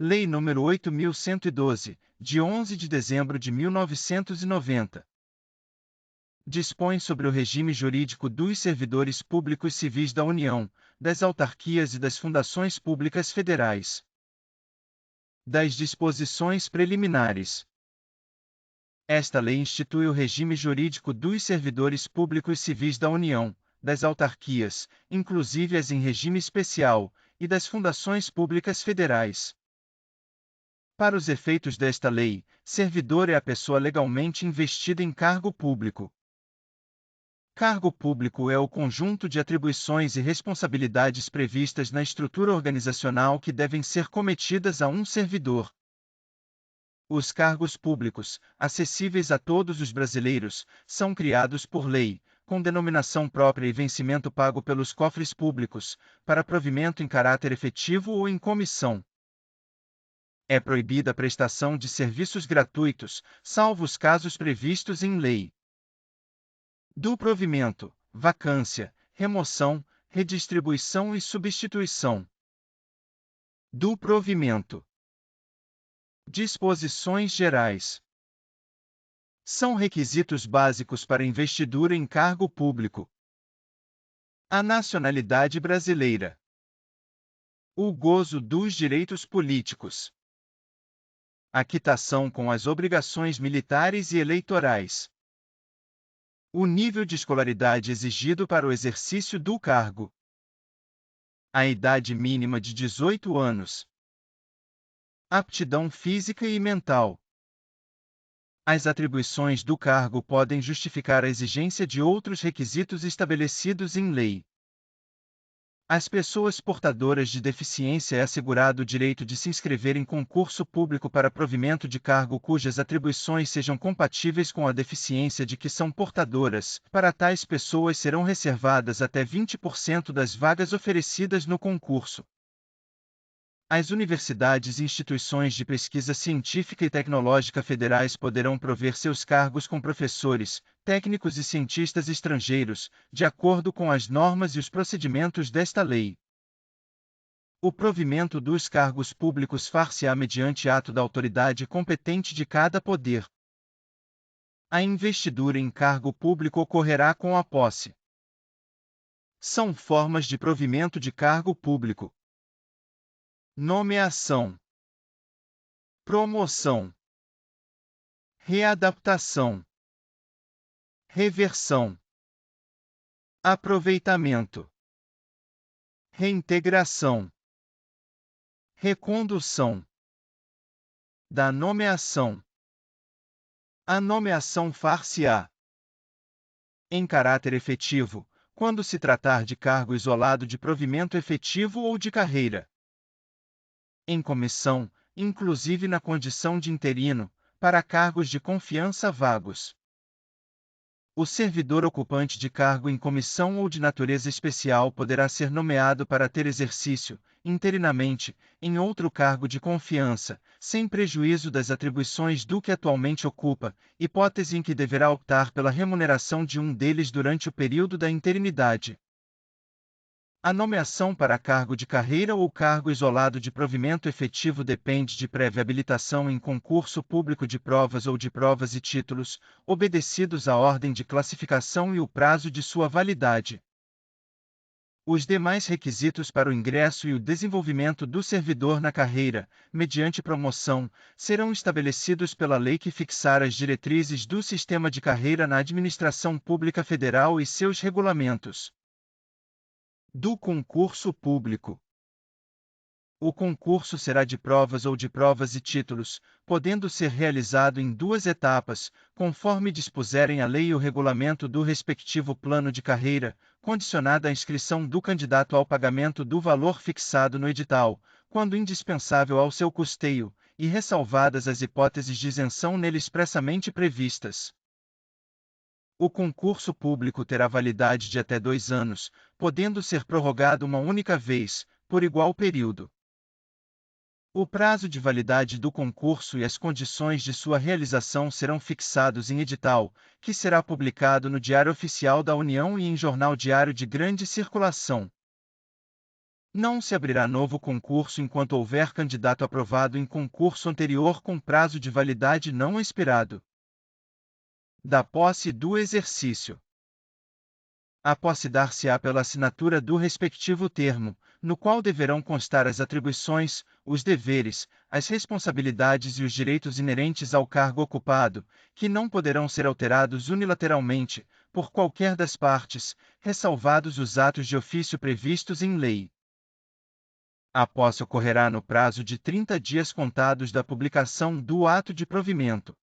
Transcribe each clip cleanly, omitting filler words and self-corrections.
Lei nº 8.112, de 11 de dezembro de 1990. Dispõe sobre o regime jurídico dos servidores públicos civis da União, das autarquias e das fundações públicas federais. Das disposições preliminares. Esta lei institui o regime jurídico dos servidores públicos civis da União, das autarquias, inclusive as em regime especial, e das fundações públicas federais. Para os efeitos desta lei, servidor é a pessoa legalmente investida em cargo público. Cargo público é o conjunto de atribuições e responsabilidades previstas na estrutura organizacional que devem ser cometidas a um servidor. Os cargos públicos, acessíveis a todos os brasileiros, são criados por lei, com denominação própria e vencimento pago pelos cofres públicos, para provimento em caráter efetivo ou em comissão. É proibida a prestação de serviços gratuitos, salvo os casos previstos em lei. Do provimento, vacância, remoção, redistribuição e substituição. Do provimento. Disposições gerais. São requisitos básicos para investidura em cargo público. A nacionalidade brasileira. O gozo dos direitos políticos. A quitação com as obrigações militares e eleitorais. O nível de escolaridade exigido para o exercício do cargo. A idade mínima de 18 anos. Aptidão física e mental. As atribuições do cargo podem justificar a exigência de outros requisitos estabelecidos em lei. Às pessoas portadoras de deficiência é assegurado o direito de se inscrever em concurso público para provimento de cargo cujas atribuições sejam compatíveis com a deficiência de que são portadoras. Para tais pessoas serão reservadas até 20% das vagas oferecidas no concurso. As universidades e instituições de pesquisa científica e tecnológica federais poderão prover seus cargos com professores, técnicos e cientistas estrangeiros, de acordo com as normas e os procedimentos desta lei. O provimento dos cargos públicos far-se-á mediante ato da autoridade competente de cada poder. A investidura em cargo público ocorrerá com a posse. São formas de provimento de cargo público: nomeação, promoção, readaptação, reversão, aproveitamento, reintegração, recondução. Da nomeação. A nomeação far-se-á em caráter efetivo, quando se tratar de cargo isolado de provimento efetivo ou de carreira. Em comissão, inclusive na condição de interino, para cargos de confiança vagos. O servidor ocupante de cargo em comissão ou de natureza especial poderá ser nomeado para ter exercício, interinamente, em outro cargo de confiança, sem prejuízo das atribuições do que atualmente ocupa, hipótese em que deverá optar pela remuneração de um deles durante o período da interinidade. A nomeação para cargo de carreira ou cargo isolado de provimento efetivo depende de prévia habilitação em concurso público de provas ou de provas e títulos, obedecidos à ordem de classificação e o prazo de sua validade. Os demais requisitos para o ingresso e o desenvolvimento do servidor na carreira, mediante promoção, serão estabelecidos pela lei que fixar as diretrizes do sistema de carreira na administração pública federal e seus regulamentos. Do concurso público. O concurso será de provas ou de provas e títulos, podendo ser realizado em 2 etapas, conforme dispuserem a lei e o regulamento do respectivo plano de carreira, condicionada a inscrição do candidato ao pagamento do valor fixado no edital, quando indispensável ao seu custeio, e ressalvadas as hipóteses de isenção nele expressamente previstas. O concurso público terá validade de até 2 anos, podendo ser prorrogado uma única vez, por igual período. O prazo de validade do concurso e as condições de sua realização serão fixados em edital, que será publicado no Diário Oficial da União e em jornal diário de grande circulação. Não se abrirá novo concurso enquanto houver candidato aprovado em concurso anterior com prazo de validade não expirado. Da posse do exercício. A posse dar-se-á pela assinatura do respectivo termo, no qual deverão constar as atribuições, os deveres, as responsabilidades e os direitos inerentes ao cargo ocupado, que não poderão ser alterados unilateralmente, por qualquer das partes, ressalvados os atos de ofício previstos em lei. A posse ocorrerá no prazo de 30 dias contados da publicação do ato de provimento.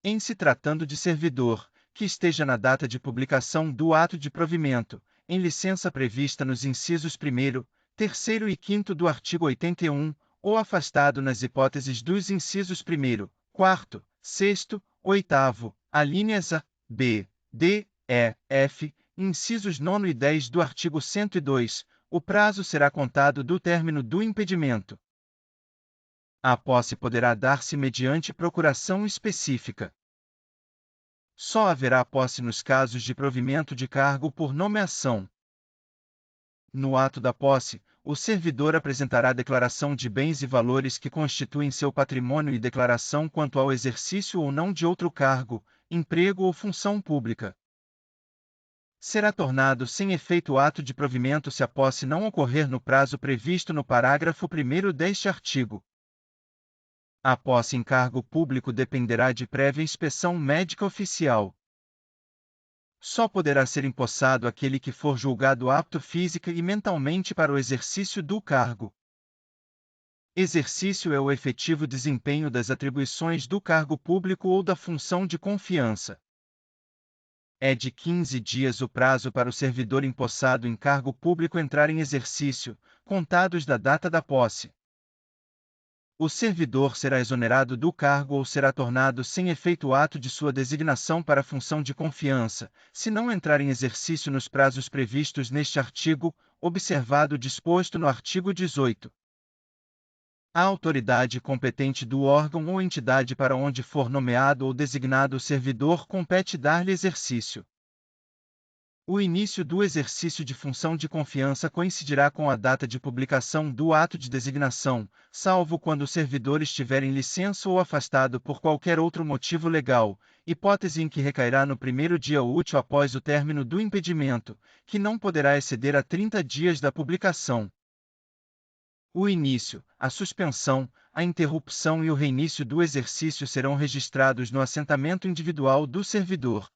Em se tratando de servidor, que esteja na data de publicação do ato de provimento, em licença prevista nos incisos 1º, 3º e 5º do artigo 81, ou afastado nas hipóteses dos incisos 1º, 4º, 6º, 8º, alíneas A, B, D, E, F, incisos 9 e 10 do artigo 102, o prazo será contado do término do impedimento. A posse poderá dar-se mediante procuração específica. Só haverá posse nos casos de provimento de cargo por nomeação. No ato da posse, o servidor apresentará declaração de bens e valores que constituem seu patrimônio e declaração quanto ao exercício ou não de outro cargo, emprego ou função pública. Será tornado sem efeito o ato de provimento se a posse não ocorrer no prazo previsto no parágrafo 1º deste artigo. A posse em cargo público dependerá de prévia inspeção médica oficial. Só poderá ser empossado aquele que for julgado apto física e mentalmente para o exercício do cargo. Exercício é o efetivo desempenho das atribuições do cargo público ou da função de confiança. É de 15 dias o prazo para o servidor empossado em cargo público entrar em exercício, contados da data da posse. O servidor será exonerado do cargo ou será tornado sem efeito o ato de sua designação para a função de confiança, se não entrar em exercício nos prazos previstos neste artigo, observado o disposto no artigo 18. A autoridade competente do órgão ou entidade para onde for nomeado ou designado o servidor compete dar-lhe exercício. O início do exercício de função de confiança coincidirá com a data de publicação do ato de designação, salvo quando o servidor estiver em licença ou afastado por qualquer outro motivo legal, hipótese em que recairá no primeiro dia útil após o término do impedimento, que não poderá exceder a 30 dias da publicação. O início, a suspensão, a interrupção e o reinício do exercício serão registrados no assentamento individual do servidor.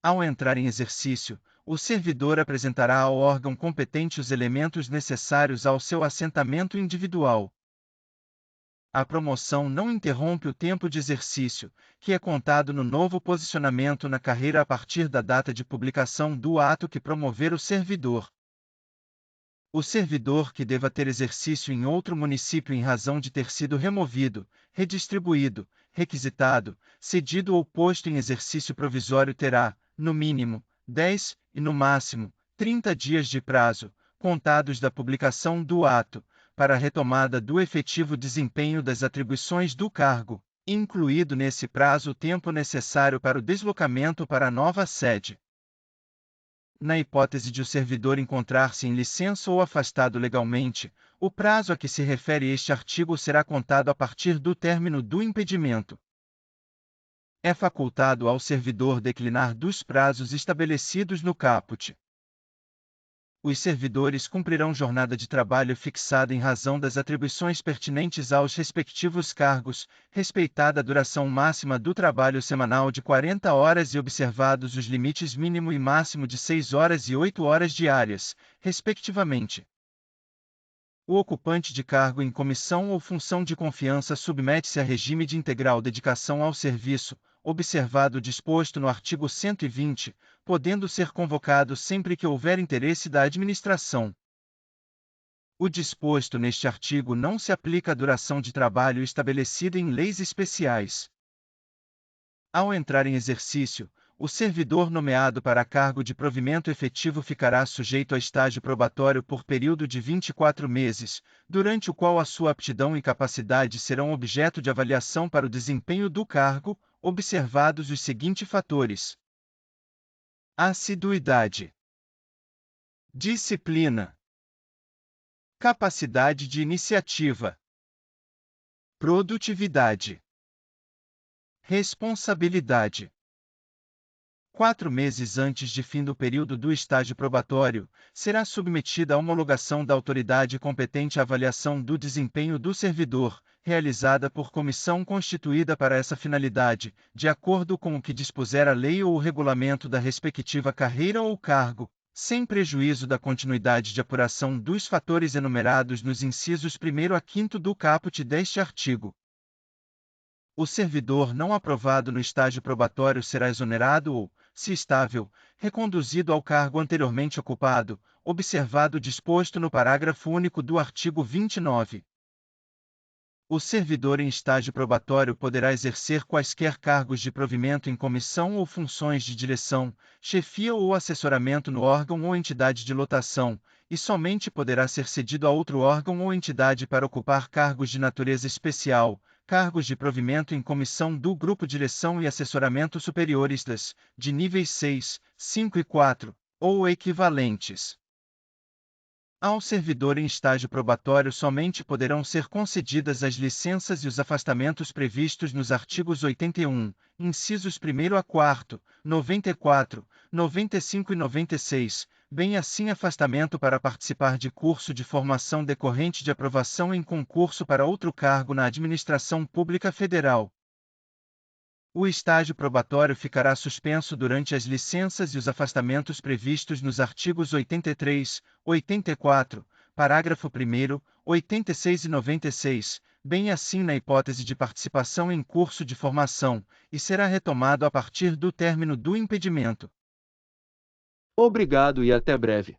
Ao entrar em exercício, o servidor apresentará ao órgão competente os elementos necessários ao seu assentamento individual. A promoção não interrompe o tempo de exercício, que é contado no novo posicionamento na carreira a partir da data de publicação do ato que promover o servidor. O servidor que deva ter exercício em outro município em razão de ter sido removido, redistribuído, requisitado, cedido ou posto em exercício provisório terá, no mínimo, 10, e no máximo, 30 dias de prazo, contados da publicação do ato, para a retomada do efetivo desempenho das atribuições do cargo, incluído nesse prazo o tempo necessário para o deslocamento para a nova sede. Na hipótese de o servidor encontrar-se em licença ou afastado legalmente, o prazo a que se refere este artigo será contado a partir do término do impedimento. É facultado ao servidor declinar dos prazos estabelecidos no caput. Os servidores cumprirão jornada de trabalho fixada em razão das atribuições pertinentes aos respectivos cargos, respeitada a duração máxima do trabalho semanal de 40 horas e observados os limites mínimo e máximo de 6 horas e 8 horas diárias, respectivamente. O ocupante de cargo em comissão ou função de confiança submete-se a regime de integral dedicação ao serviço, observado o disposto no artigo 120, podendo ser convocado sempre que houver interesse da administração. O disposto neste artigo não se aplica à duração de trabalho estabelecida em leis especiais. Ao entrar em exercício, o servidor nomeado para cargo de provimento efetivo ficará sujeito a estágio probatório por período de 24 meses, durante o qual a sua aptidão e capacidade serão objeto de avaliação para o desempenho do cargo, observados os seguintes fatores: assiduidade, disciplina, capacidade de iniciativa, produtividade, responsabilidade. 4 meses antes de fim do período do estágio probatório, será submetida à homologação da autoridade competente à avaliação do desempenho do servidor, realizada por comissão constituída para essa finalidade, de acordo com o que dispuser a lei ou o regulamento da respectiva carreira ou cargo, sem prejuízo da continuidade de apuração dos fatores enumerados nos incisos 1º a 5º do caput deste artigo. O servidor não aprovado no estágio probatório será exonerado ou, se estável, reconduzido ao cargo anteriormente ocupado, observado o disposto no parágrafo único do artigo 29. O servidor em estágio probatório poderá exercer quaisquer cargos de provimento em comissão ou funções de direção, chefia ou assessoramento no órgão ou entidade de lotação, e somente poderá ser cedido a outro órgão ou entidade para ocupar cargos de natureza especial, cargos de provimento em comissão do Grupo Direção e Assessoramento Superiores de níveis 6, 5 e 4, ou equivalentes. Ao servidor em estágio probatório somente poderão ser concedidas as licenças e os afastamentos previstos nos artigos 81, incisos 1º a 4º, 94, 95 e 96, bem assim afastamento para participar de curso de formação decorrente de aprovação em concurso para outro cargo na Administração Pública Federal. O estágio probatório ficará suspenso durante as licenças e os afastamentos previstos nos artigos 83, 84, parágrafo 1º, 86 e 96, bem assim na hipótese de participação em curso de formação, e será retomado a partir do término do impedimento. Obrigado e até breve.